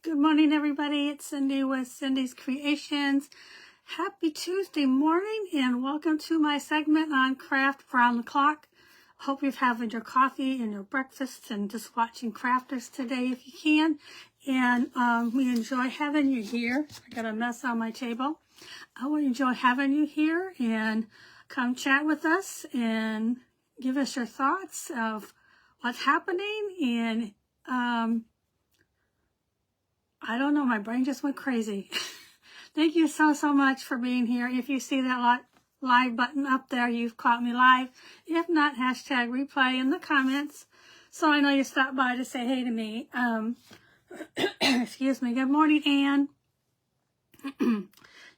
Good morning, everybody. It's Cindy with Cindy's Creations. Happy Tuesday morning, and welcome to my segment on Craft Round the Clock. Hope you're having your coffee and your breakfast and just watching crafters today if you can. And we enjoy having you here. I got a mess on my table. We enjoy having you here, and come chat with us and give us your thoughts of what's happening. And I don't know, my brain just went crazy. Thank you so much for being here. If you see that live button up there, you've caught me live. If not, hashtag replay in the comments, so I know you stopped by to say hey to me. Excuse me. Good morning, Ann.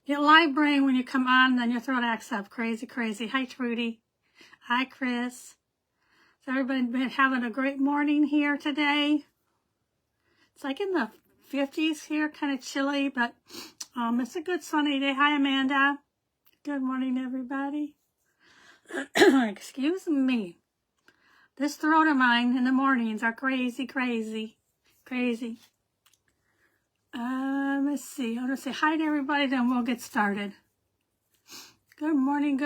Get live brain when you come on, then your throat acts up crazy. Hi, Trudy. Hi, Chris. So everybody been having a great morning here today. It's like in the 50s here, kind of chilly, but it's a good sunny day. Hi, Amanda. Good morning, everybody. Excuse me. This throat of mine in the mornings are crazy. Let's see. I'm going to say hi to everybody, then we'll get started. Good morning.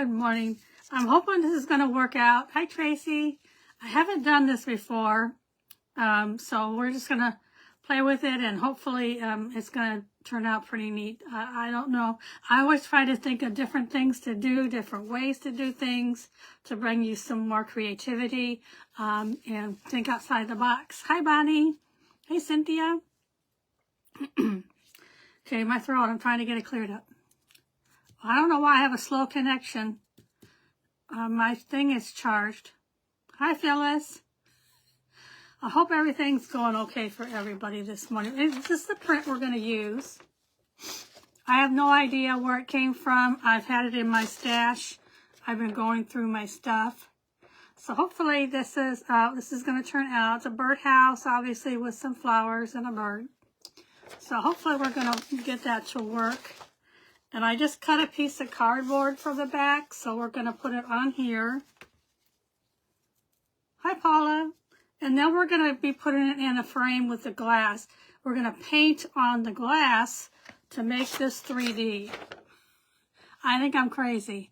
I'm hoping this is going to work out. Hi, Tracy. I haven't done this before, so we're just going to play with it, and hopefully it's going to turn out pretty neat. I don't know. I always try to think of different things to do, different ways to do things, to bring you some more creativity, and think outside the box. Hi, Bonnie. Hey, Cynthia. Okay, my throat, I'm trying to get it cleared up. I don't know why I have a slow connection. My thing is charged. Hi, Phyllis. I hope everything's going okay for everybody this morning. Is this the print we're going to use? I have no idea where it came from. I've had it in my stash. I've been going through my stuff. So hopefully this is going to turn out. It's a birdhouse, obviously, with some flowers and a bird. So hopefully we're going to get that to work. And I just cut a piece of cardboard for the back, so we're going to put it on here. Hi, Paula. And then we're going to be putting it in a frame with the glass. We're going to paint on the glass to make this 3D. I think I'm crazy.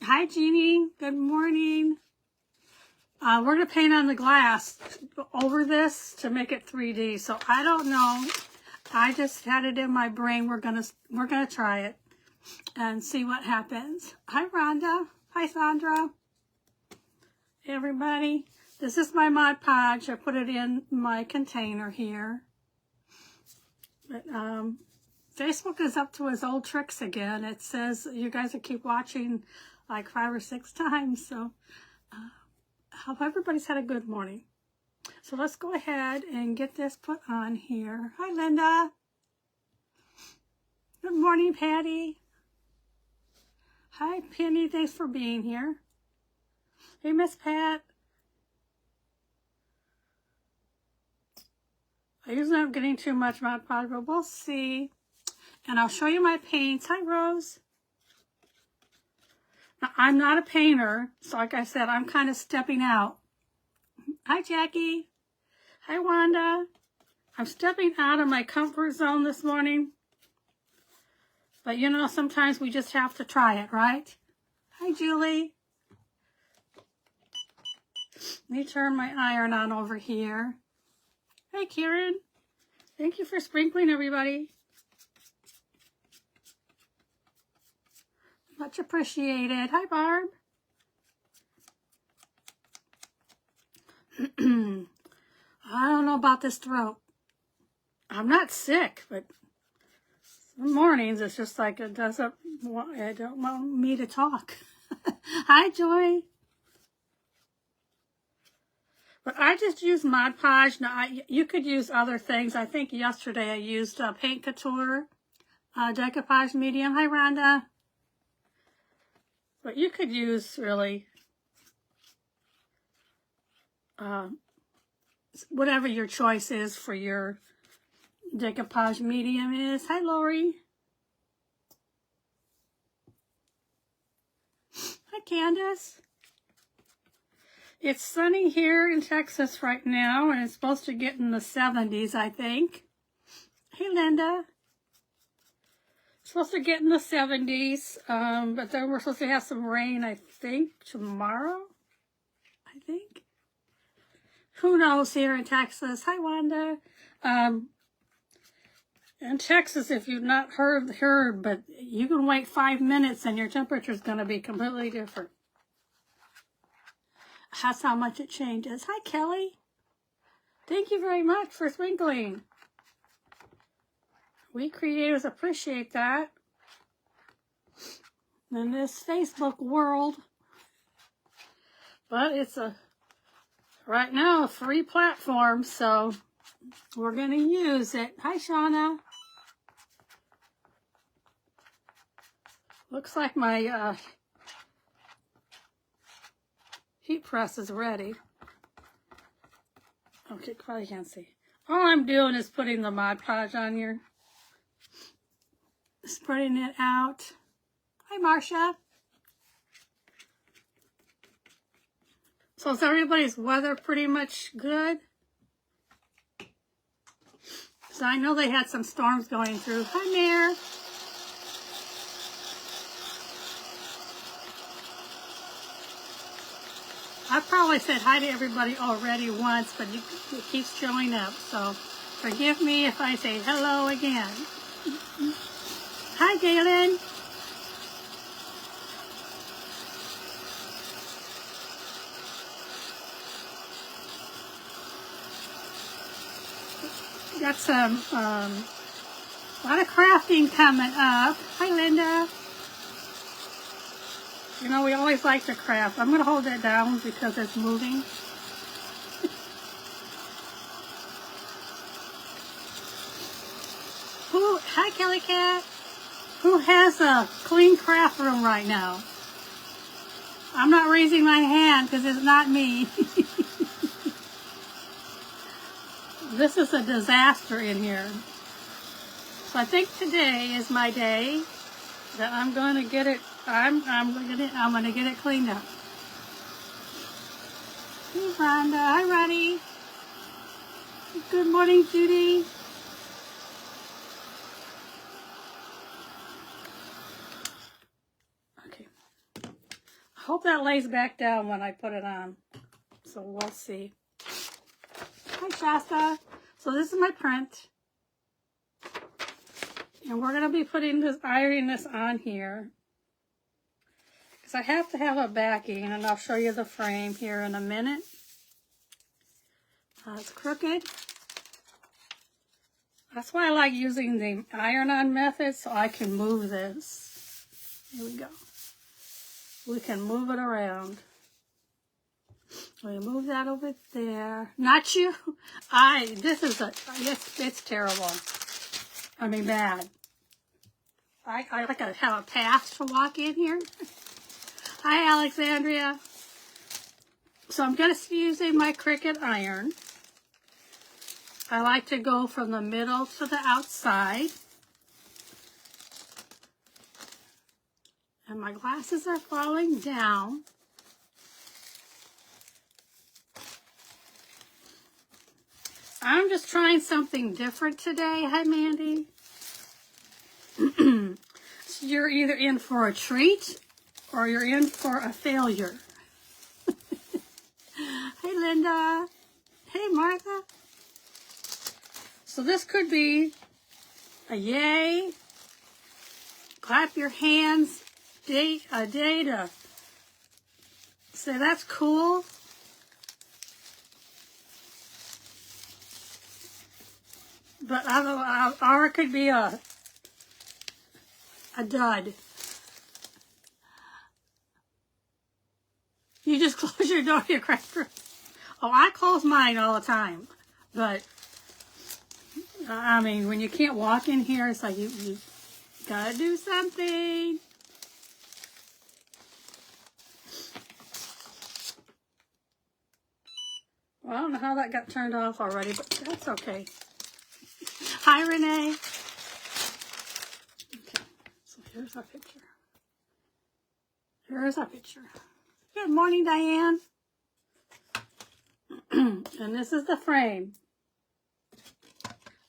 Hi, Jeannie. Good morning. We're going to paint on the glass over this to make it 3D. So I don't know. I just had it in my brain. We're going to try it and see what happens. Hi, Rhonda. Hi, Sandra. Hey, everybody. This is my Mod Podge. I put it in my container here. But Facebook is up to his old tricks again. It says you guys will keep watching like 5 or 6 times. So I hope everybody's had a good morning. So let's go ahead and get this put on here. Hi, Linda. Good morning, Patty. Hi, Penny. Thanks for being here. Hey, Miss Pat. I usually am getting too much Mod Podge, but we'll see. And I'll show you my paints. Hi, Rose. Now, I'm not a painter, so like I said, I'm kind of stepping out. Hi, Jackie. Hi, Wanda. I'm stepping out of my comfort zone this morning. But, you know, sometimes we just have to try it, right? Hi, Julie. Let me turn my iron on over here. Hi, Karen. Thank you for sprinkling, everybody. Much appreciated. Hi, Barb. I don't know about this throat. I'm not sick, but some mornings it's just like it don't want me to talk. Hi, Joy. But I just use Mod Podge. Now, you could use other things. I think yesterday I used Paint Couture, Decoupage Medium. Hi, Rhonda. But you could use really whatever your choice is for your Decoupage Medium is. Hi, Lori. Hi, Candace. It's sunny here in Texas right now, and it's supposed to get in the 70s, I think. Hey, Linda. Supposed to get in the 70s, but then we're supposed to have some rain, I think, tomorrow. I think. Who knows here in Texas? Hi, Wanda. In Texas, if you've not heard, but you can wait 5 minutes and your temperature is going to be completely different. That's how much it changes. Hi, Kelly. Thank you very much for sprinkling. We creators appreciate that. In this Facebook world. But it's right now a free platform, so we're going to use it. Hi, Shauna. Looks like my heat press is ready. Okay, probably can't see. All I'm doing is putting the Mod Podge on here. Spreading it out. Hi, Marcia. So is everybody's weather pretty much good? So I know they had some storms going through. Hi, Mayor. I probably said hi to everybody already once, but it keeps showing up. So forgive me if I say hello again. Hi, Galen. Got some, a lot of crafting coming up. Hi, Linda. You know, we always like to craft. I'm going to hold that down because it's moving. Hi, Kelly Cat. Who has a clean craft room right now? I'm not raising my hand because it's not me. This is a disaster in here. So I think today is my day that I'm going to get it. I'm going to get it cleaned up. Hey, Rhonda. Hi, Ronnie. Good morning, Judy. Okay. I hope that lays back down when I put it on. So we'll see. Hi, Shasta. So this is my print. And we're going to be putting this, ironing this on here. Because I have to have a backing, and I'll show you the frame here in a minute. It's crooked. That's why I like using the iron-on method, so I can move this. Here we go. We can move it around. We move that over there. Not you. It's terrible. I mean, bad. I like to have a path to walk in here. Hi, Alexandria. So I'm going to be using my Cricut iron. I like to go from the middle to the outside. And my glasses are falling down. I'm just trying something different today. Hi, Mandy. So you're either in for a treat or you're in for a failure. Hey, Linda. Hey, Martha. So this could be a yay, clap your hands, a day to say that's cool. But or it could be a dud. You just close your door to your craft room. Oh, I close mine all the time. But, I mean, when you can't walk in here, it's like you gotta do something. Well, I don't know how that got turned off already, but that's okay. Hi, Renee. Okay, so here's our picture. Here's our picture. Good morning, Diane. And this is the frame.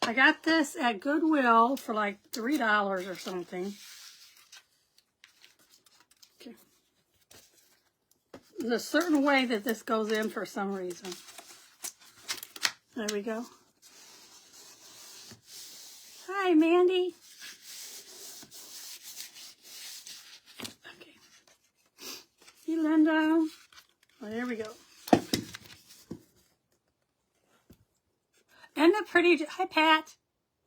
I got this at Goodwill for like $3 or something. Okay. There's a certain way that this goes in for some reason. There we go. Hi, Mandy. Okay. Hey, Linda. Oh, there we go. Isn't it pretty? Hi, Pat.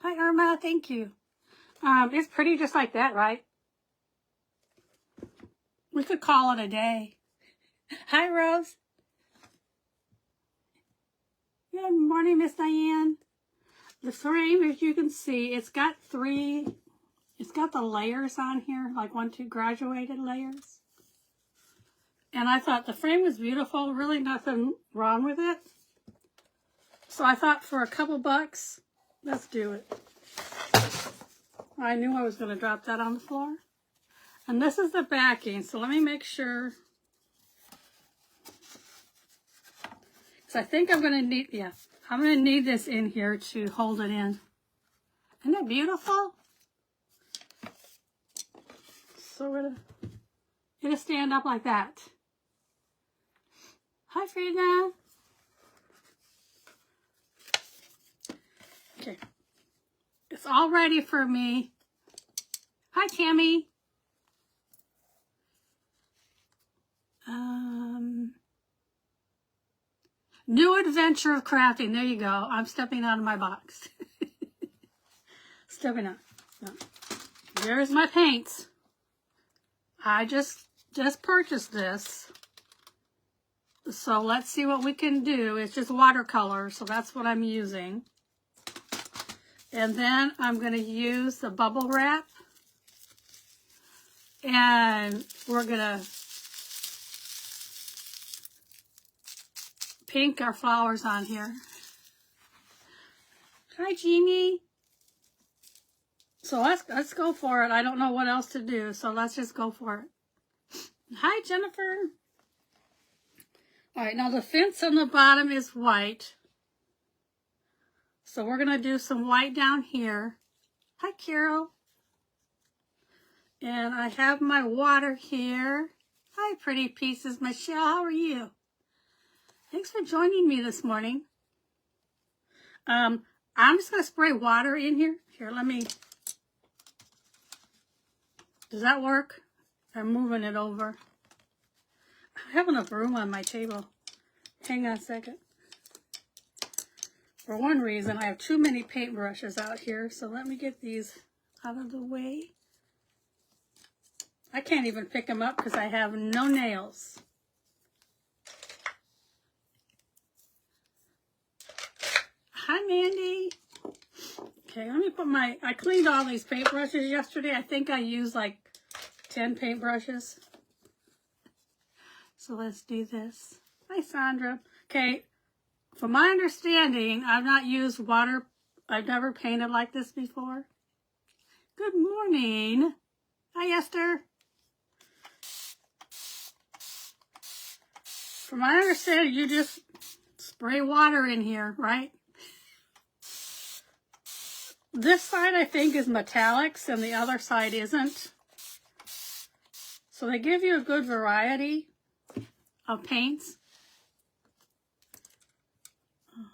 Hi, Irma. Thank you. It's pretty just like that, right? We could call it a day. Hi, Rose. Good morning, Miss Diane. The frame, as you can see, it's got the layers on here, like 1, 2 graduated layers. And I thought the frame was beautiful, really nothing wrong with it. So I thought for a couple bucks, let's do it. I knew I was going to drop that on the floor. And this is the backing, so let me make sure. So I think I'm going to need, I'm going to need this in here to hold it in. Isn't it beautiful? So it'll stand up like that. Hi, Frida. Okay. It's all ready for me. Hi, Tammy. New adventure of crafting. There you go. I'm stepping out of my box. Stepping out. There's my paints. I just purchased this. So let's see what we can do. It's just watercolor, so that's what I'm using. And then I'm going to use the bubble wrap. And we're going to pink our flowers on here. Hi, Jeannie. So let's go for it. I don't know what else to do, so let's just go for it. Hi, Jennifer. All right, now the fence on the bottom is white. So we're going to do some white down here. Hi, Carol. And I have my water here. Hi, pretty pieces. Michelle, how are you? Thanks for joining me this morning. I'm just going to spray water in here. Here, let me... Does that work? I'm moving it over. I have enough room on my table. Hang on a second. For one reason, I have too many paintbrushes out here, so let me get these out of the way. I can't even pick them up because I have no nails. Hi, Mandy. Okay, let me put I cleaned all these paintbrushes yesterday. I think I used like 10 paintbrushes. So let's do this. Hi, Sandra. Okay, from my understanding, I've not used water. I've never painted like this before. Good morning. Hi, Esther. From my understanding, you just spray water in here, right? This side, I think, is metallics, and the other side isn't. So they give you a good variety of paints. Oh,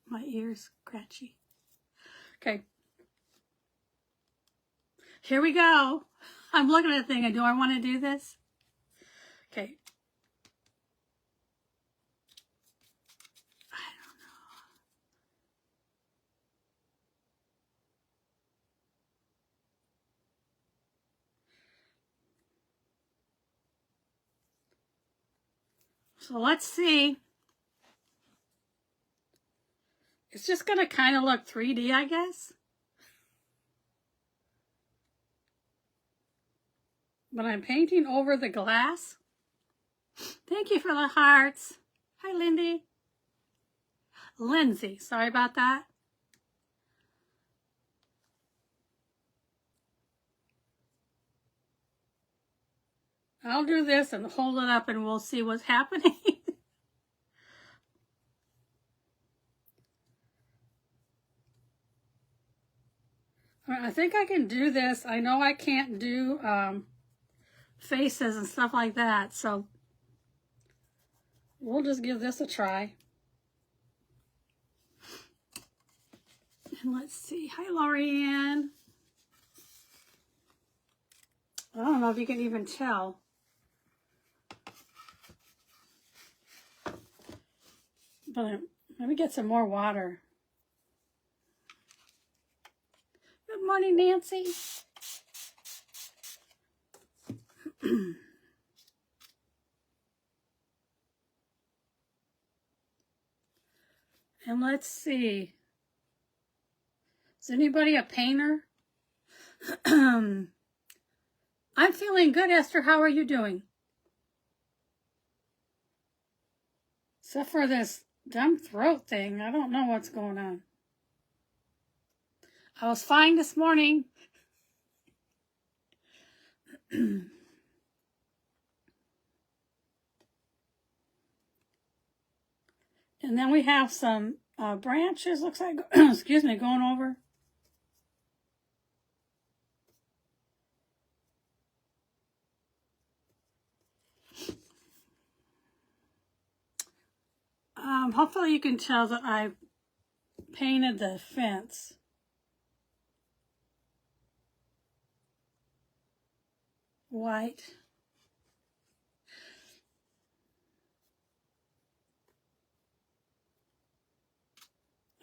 my ear's scratchy. Okay. Here we go. I'm looking at the thing, and do I want to do this? Okay. So let's see. It's just going to kind of look 3D, I guess. But I'm painting over the glass. Thank you for the hearts. Hi, Lindy. Lindsay, sorry about that. I'll do this and hold it up and we'll see what's happening. I think I can do this. I know I can't do faces and stuff like that, so we'll just give this a try. And let's see. Hi, Lorianne. I don't know if you can even tell. But let me get some more water. Good morning, Nancy. And let's see. Is anybody a painter? I'm feeling good, Esther. How are you doing? Except for this dumb throat thing. I don't know what's going on. I was fine this morning. And then we have some branches, looks like, excuse me, going over. Hopefully you can tell that I painted the fence. White.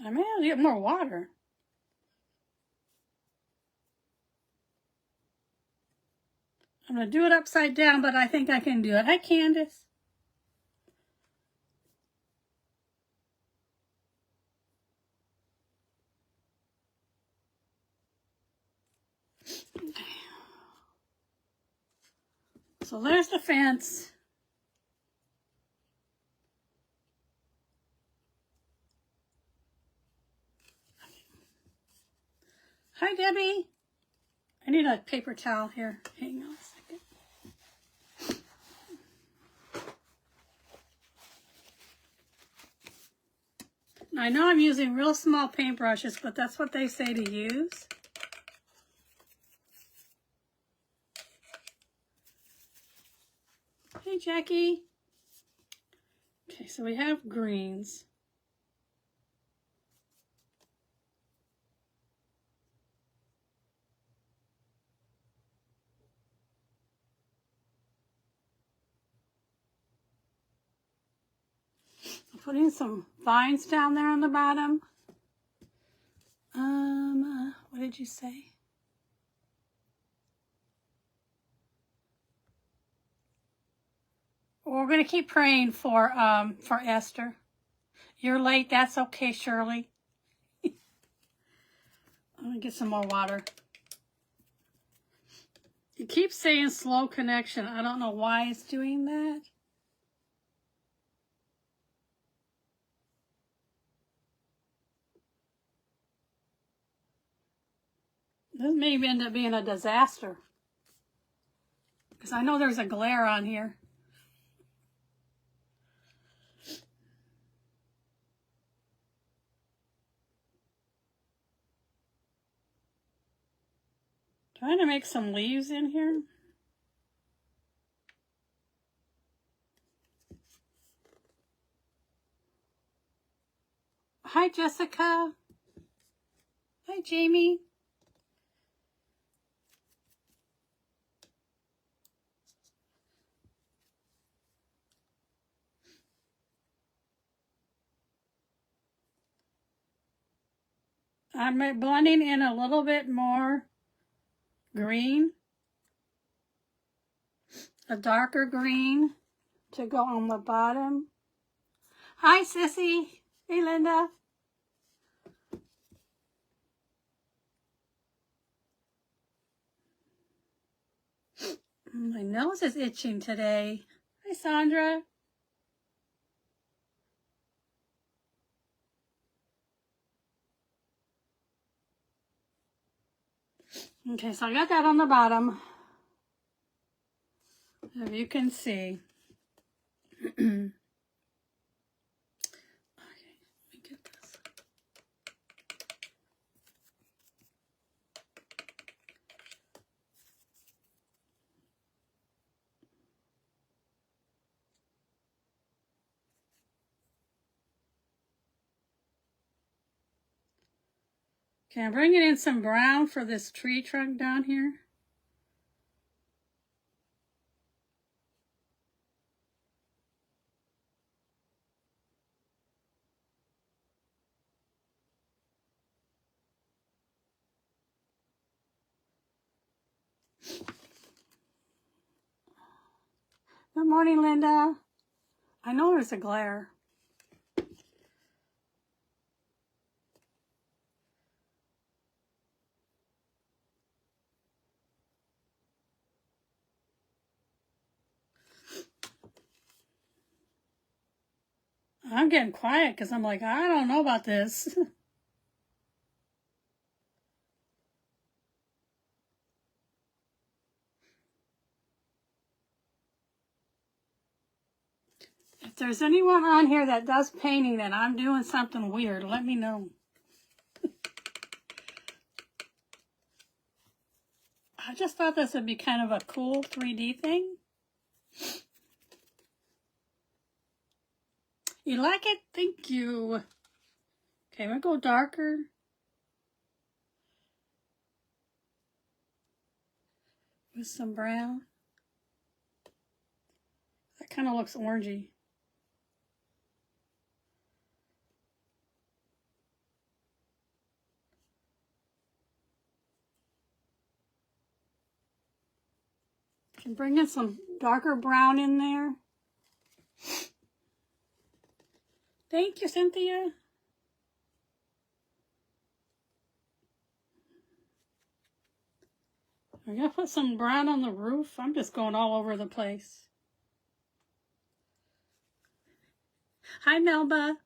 I may have to get more water. I'm going to do it upside down, but I think I can do it. Hi, Candace. Okay. So there's the fence. Hi, Debbie. I need a paper towel here. Hang on a second. I know I'm using real small paintbrushes, but that's what they say to use. Hey, Jackie. Okay, so we have greens. I'm putting some vines down there on the bottom. What did you say? We're going to keep praying for Esther. You're late. That's okay, Shirley. I'm going to get some more water. It keeps saying slow connection. I don't know why it's doing that. This may end up being a disaster. Because I know there's a glare on here. Trying to make some leaves in here. Hi, Jessica. Hi, Jamie. I'm blending in a little bit more green, a darker green to go on the bottom. Hi, Sissy. Hey, Linda. My nose is itching today. Hi, Sandra. Okay, so I got that on the bottom. If you can see. Okay, let me get this. Okay, I'm bringing in some brown for this tree trunk down here. Good morning, Linda. I know there's a glare. I'm getting quiet because I'm like, I don't know about this. If there's anyone on here that does painting and I'm doing something weird, let me know. I just thought this would be kind of a cool 3D thing. You like it? Thank you. Okay, I'm gonna go darker. With some brown. That kind of looks orangey. Can bring in some darker brown in there. Thank you, Cynthia. I'm gonna put some brown on the roof. I'm just going all over the place. Hi, Melba.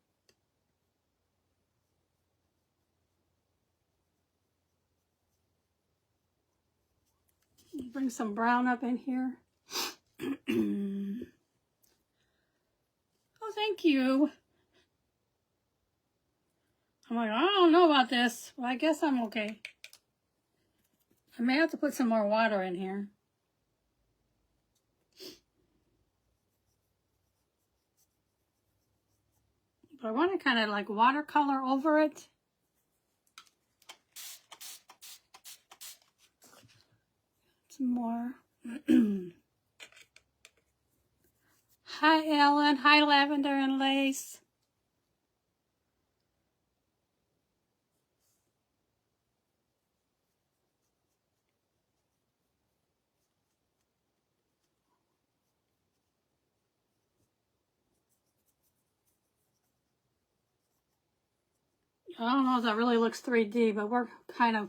Bring some brown up in here. Oh, thank you. I'm like, I don't know about this, but I guess I'm okay. I may have to put some more water in here. But I want to kind of like watercolor over it. Some more. Hi, Ellen. Hi, Lavender and Lace. I don't know if that really looks 3D, but we're kind of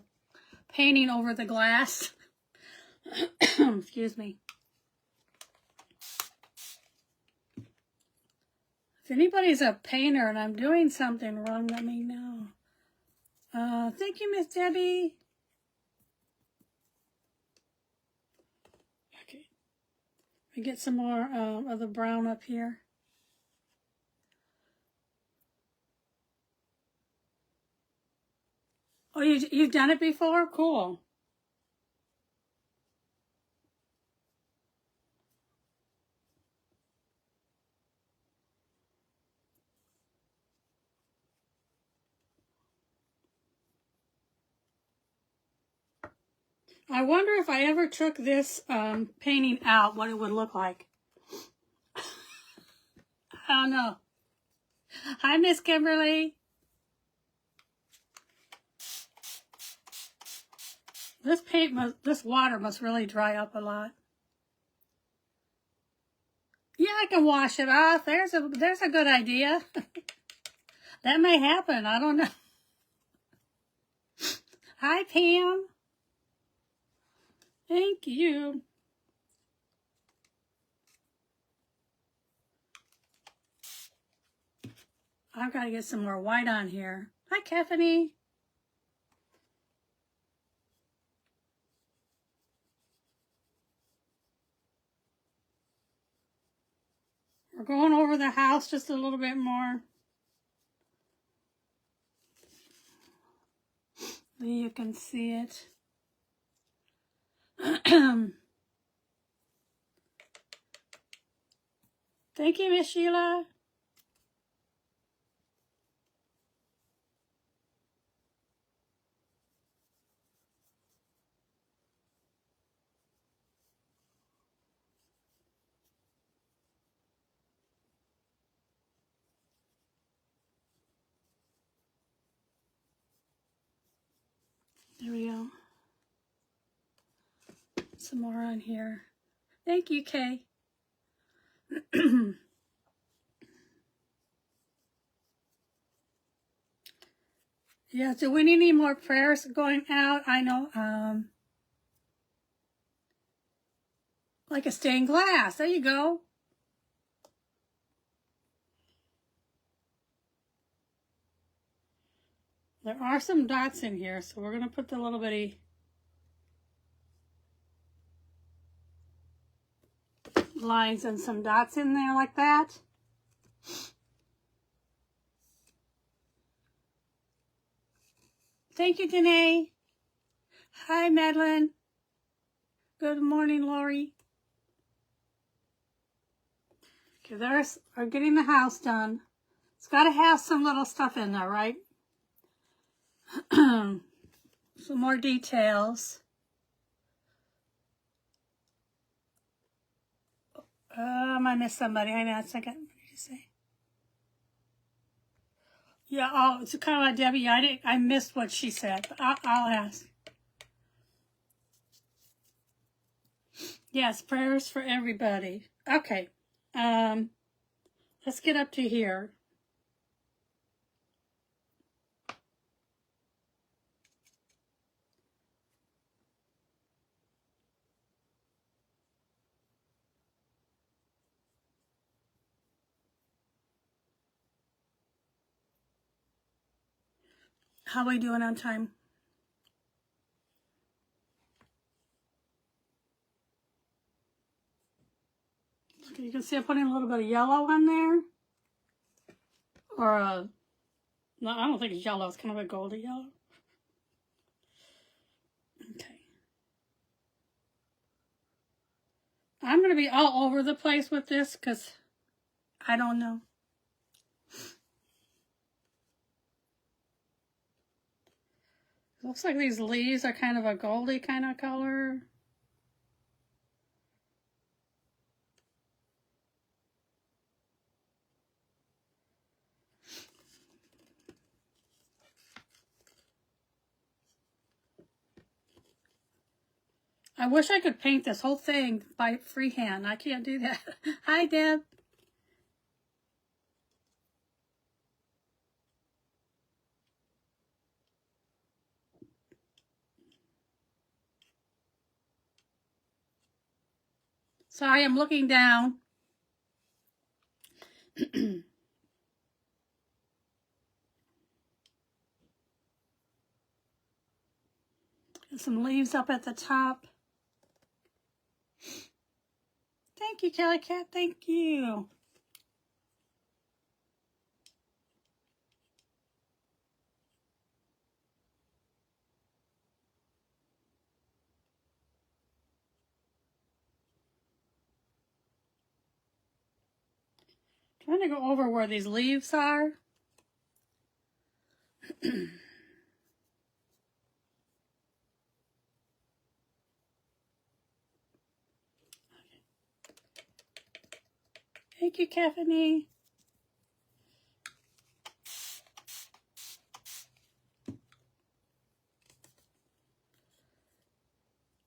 painting over the glass. Excuse me. If anybody's a painter and I'm doing something wrong, let me know. Thank you, Miss Debbie. Okay. We get some more of the brown up here. Oh, you've done it before? Cool. I wonder if I ever took this painting out, what it would look like. I don't know. Hi, Miss Kimberly. This water must really dry up a lot. Yeah, I can wash it off. There's a good idea. That may happen. I don't know. Hi, Pam. Thank you. I've got to get some more white on here. Hi, Kathanie. We're going over the house just a little bit more. So you can see it. Thank you, Miss Sheila. some more on here. Thank you, Kay. Yeah, do we need any more prayers going out? I know, like a stained glass. There you go. There are some dots in here, so we're going to put the little bitty lines and some dots in there like that. Thank you, Danae. Hi, Madeline. Good morning, Lori. Okay, there's our getting the house done. It's got to have some little stuff in there, right? Some more details. I missed somebody. Hang on a second. What did you say? Yeah, oh, it's kind of like Debbie. I missed what she said. But I'll ask. Yes, prayers for everybody. Okay. Let's get up to here. How are we doing on time? Okay, you can see I'm putting a little bit of yellow on there. Or no, I don't think it's yellow. It's kind of a goldy yellow. Okay. I'm going to be all over the place with this because I don't know. It looks like these leaves are kind of a goldy kind of color. I wish I could paint this whole thing by freehand. I can't do that. Hi, Deb. Sorry, I'm looking down. Some leaves up at the top. Thank you, Kelly Cat. Thank you. Trying to go over where these leaves are. Thank you, Caffeine.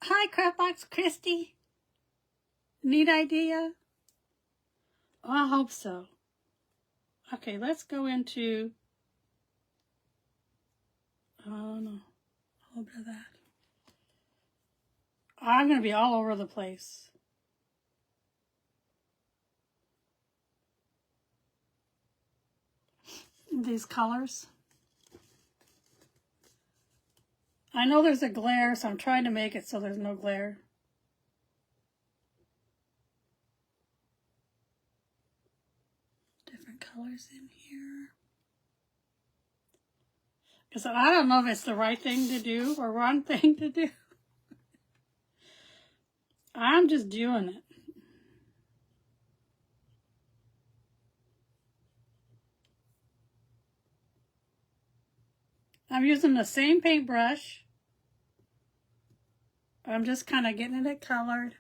Hi, Crapbox Christy. Neat idea? Oh, I hope so. Okay, let's go into, oh no, a little bit of that. I'm going to be all over the place. These colors. I know there's a glare, so I'm trying to make it so there's no glare. Different colors in here. Because I don't know if it's the right thing to do or wrong thing to do. I'm just doing it. I'm using the same paintbrush. I'm just kind of getting it colored.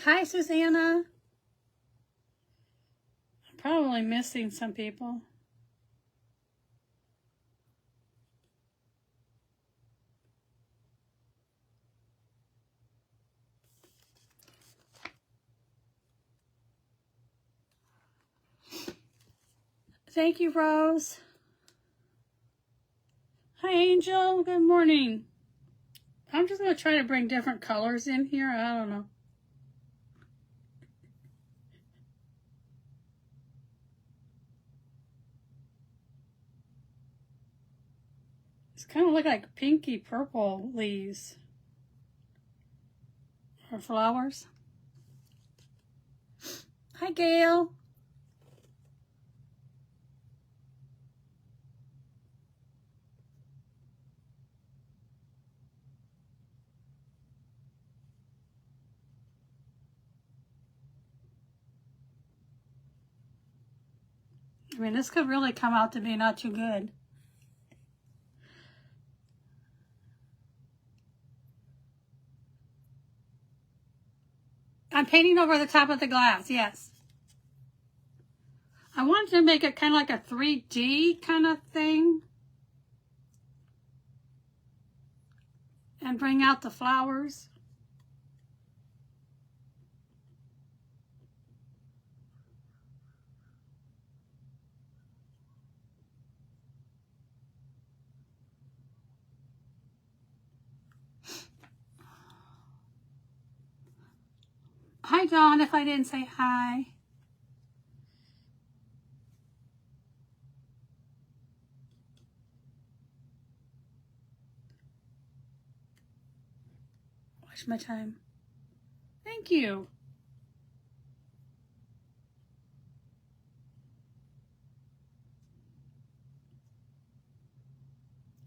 Hi, Susanna. I'm probably missing some people. Thank you, Rose. Hi, Angel. Good morning. I'm just going to try to bring different colors in here. I don't know. It's kind of look like pinky purple leaves or flowers. Hi, Gail. I mean, this could really come out to be not too good. I'm painting over the top of the glass, yes. I wanted to make it kind of like a 3D kind of thing. And bring out the flowers. Hi, Dawn, if I didn't say hi. Watch my time. Thank you.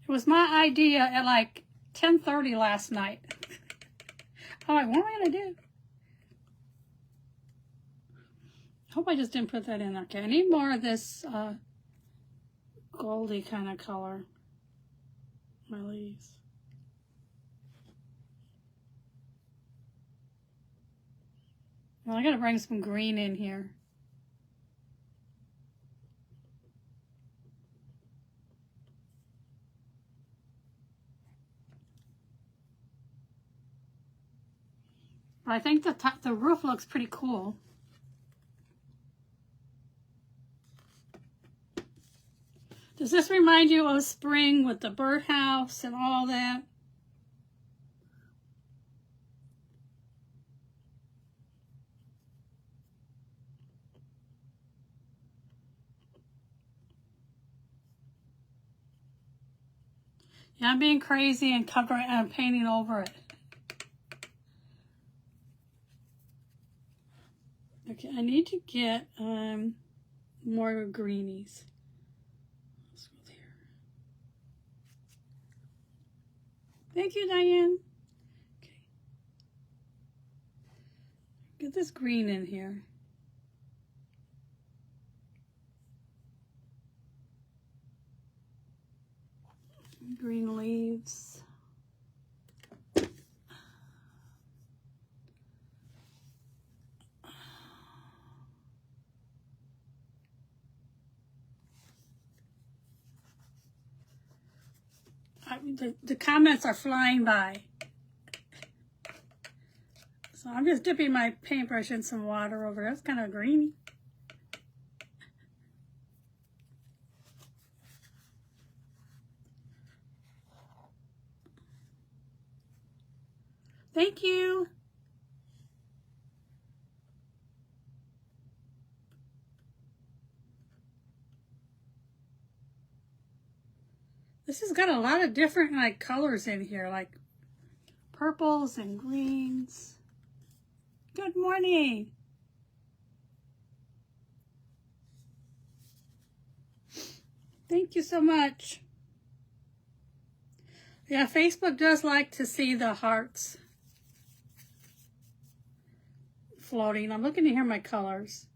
It was my idea at like 10:30 last night. I'm like, what am I going to do? Hope I just didn't put that in. Okay, I need more of this goldy kind of color. My leaves. Well, I got to bring some green in here. But I think the roof looks pretty cool. Does this remind you of spring with the birdhouse and all that? Yeah, I'm being crazy and painting over it. Okay, I need to get more greenies. Let's go there. Thank you, Diane. Okay. Get this green in here. Green leaves. The comments are flying by. So I'm just dipping my paintbrush in some water over there. It's kind of greeny. Thank you. This has got a lot of different like colors in here, like purples and greens. Good morning. Thank you so much. Yeah, Facebook does like to see the hearts floating. I'm looking to hear my colors.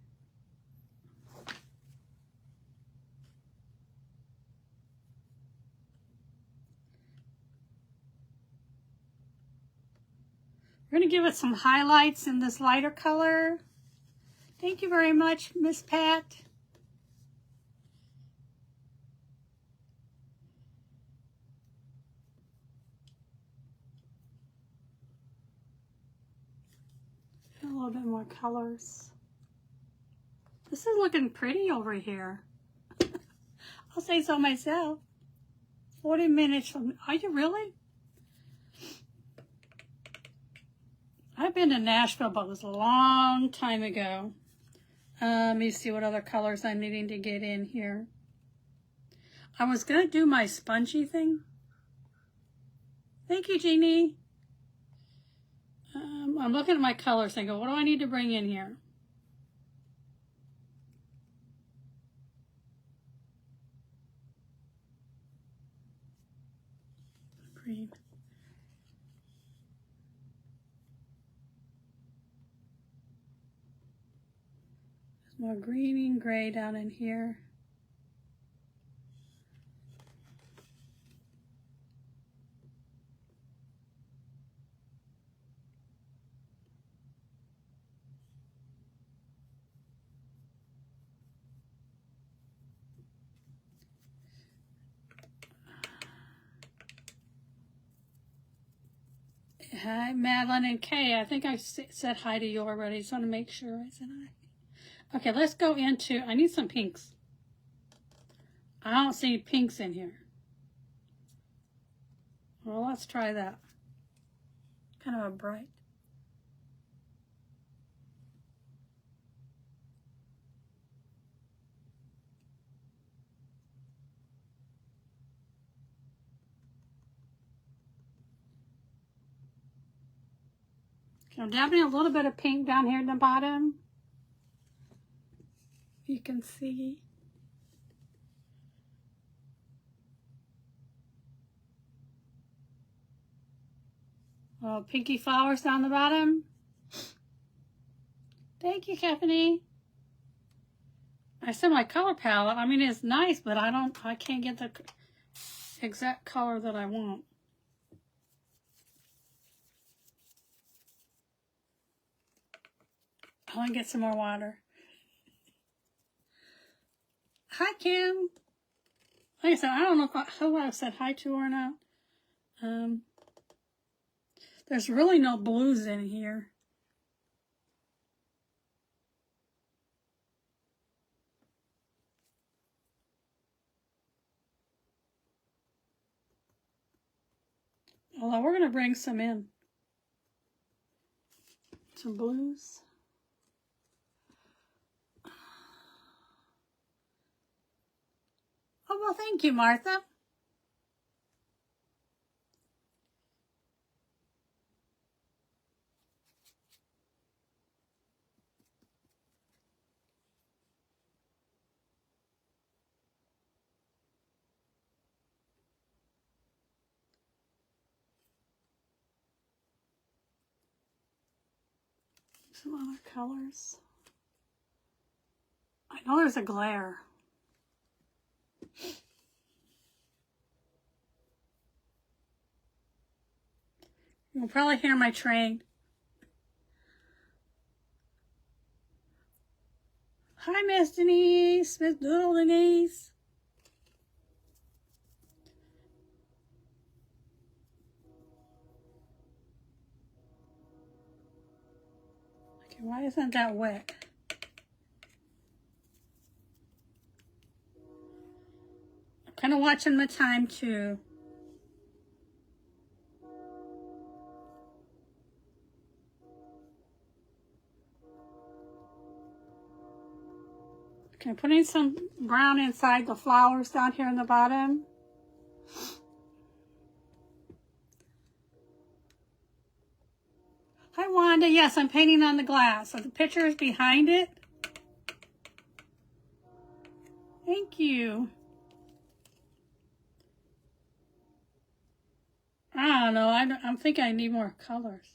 We're going to give it some highlights in this lighter color. Thank you very much, Miss Pat. A little bit more colors. This is looking pretty over here. I'll say so myself. 40 minutes from, are you really? I've been to Nashville, but it was a long time ago. Let me see what other colors I'm needing to get in here. I was going to do my spongy thing. Thank you, Jeannie. I'm looking at my colors and go, what do I need to bring in here? Green. There's more green and gray down in here. Hi, Madeline and Kay. I think I said hi to you already. Just want to make sure I said hi. Okay, let's go into, I need some pinks. I don't see pinks in here. Well, let's try that. Kind of a bright. Okay, I'm dabbing a little bit of pink down here at the bottom. You can see. Oh, pinky flowers down the bottom. Thank you, Stephanie. I said my color palette. I mean, it's nice, but I can't get the exact color that I want. I want to get some more water. Hi, Kim. Like I said, I don't know who I've said hi to or not. There's really no blues in here. Although we're going to bring some in. Some blues. Oh, well, thank you, Martha. Some other colors. I know there's a glare. You'll probably hear my train. Hi, Miss Denise, Miss Little Denise. Okay, why isn't that wet? I'm kind of watching my time too. Okay, putting some brown inside the flowers down here in the bottom. Hi, Wanda. Yes, I'm painting on the glass. So the picture is behind it. Thank you. I don't know. I'm thinking I need more colors.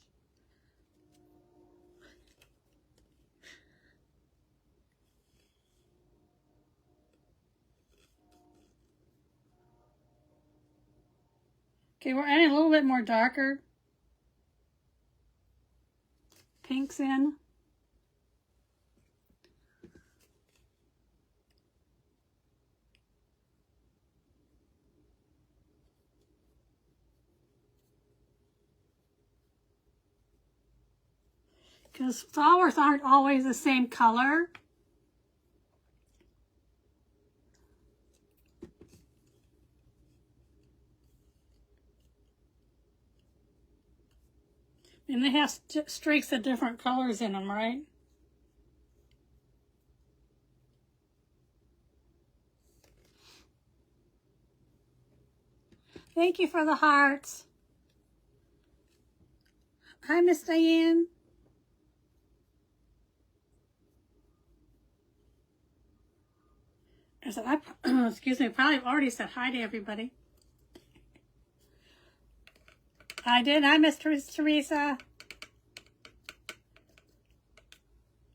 Okay, we're adding a little bit more darker pinks in. Because flowers aren't always the same color. And they have streaks of different colors in them, right? Thank you for the hearts. Hi, Miss Diane. I said, excuse me, probably already said hi to everybody. I did. Hi, Miss Teresa.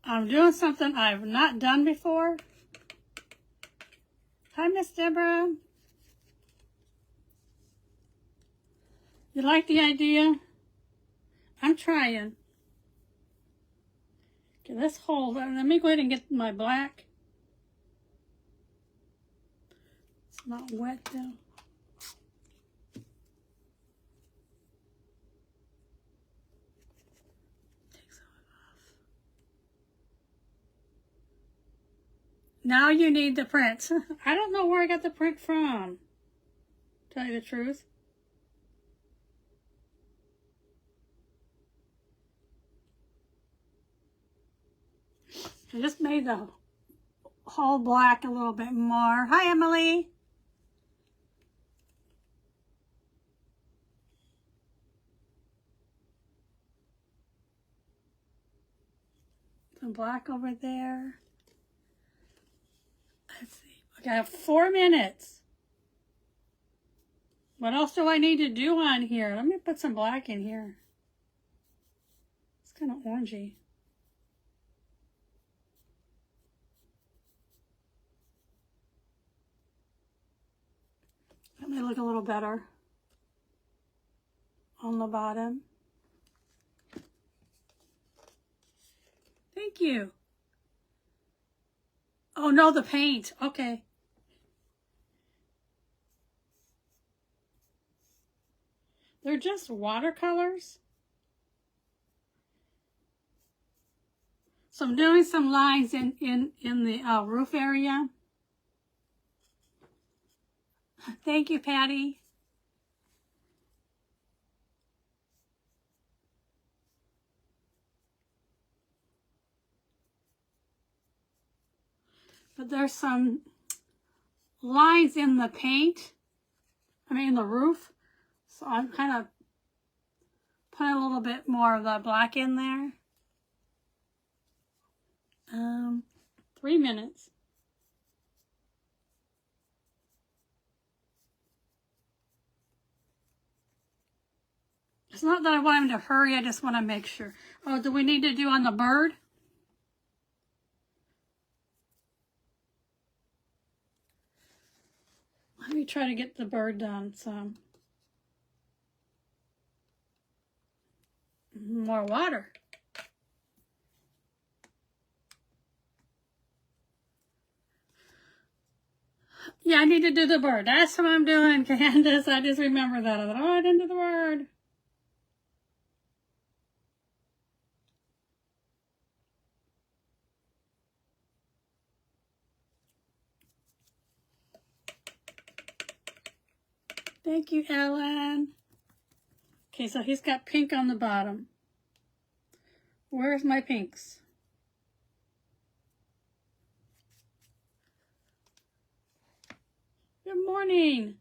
I'm doing something I've not done before. Hi, Miss Deborah. You like the idea? I'm trying. Okay, let's hold. Let me go ahead and get my black. It's not wet though. Take some off. Now you need the print. I don't know where I got the print from. Tell you the truth. I just made the whole black a little bit more. Hi, Emily. Some black over there. Let's see. Okay, I have 4 minutes. What else do I need to do on here? Let me put some black in here. It's kind of orangey. That may look a little better on the bottom. Thank you. Oh no, the paint. Okay. They're just watercolors. So I'm doing some lines in the roof area. Thank you, Patty. But there's some lines in the paint. I mean, in the roof. So I'm kind of putting a little bit more of the black in there. 3 minutes. It's not that I want him to hurry, I just want to make sure. Oh, do we need to do on the bird? Let me try to get the bird done some. More water. Yeah, I need to do the bird. That's what I'm doing, Candace. I just remember that. I thought, oh, I didn't do the bird. Thank you, Ellen. Okay, so he's got pink on the bottom. Where's my pinks? Good morning.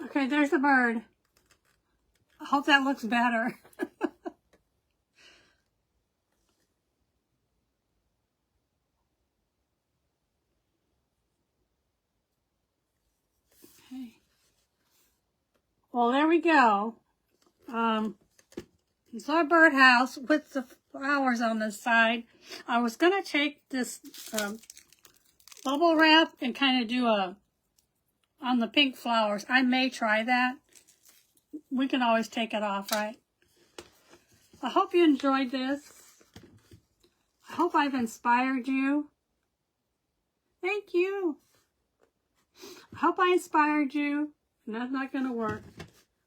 Okay, there's the bird. I hope that looks better. Okay. Well, there we go. It's our birdhouse with the flowers on the side. I was going to take this bubble wrap and kind of do on the pink flowers. I may try that. We can always take it off, right? I hope you enjoyed this. I hope I've inspired you. Thank you. I hope I inspired you. And that's not going to work.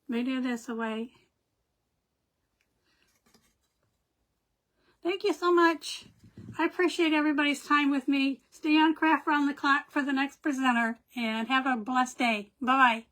Let me do this away. Thank you so much. I appreciate everybody's time with me. Stay on Craft Round the Clock for the next presenter. And have a blessed day. Bye-bye.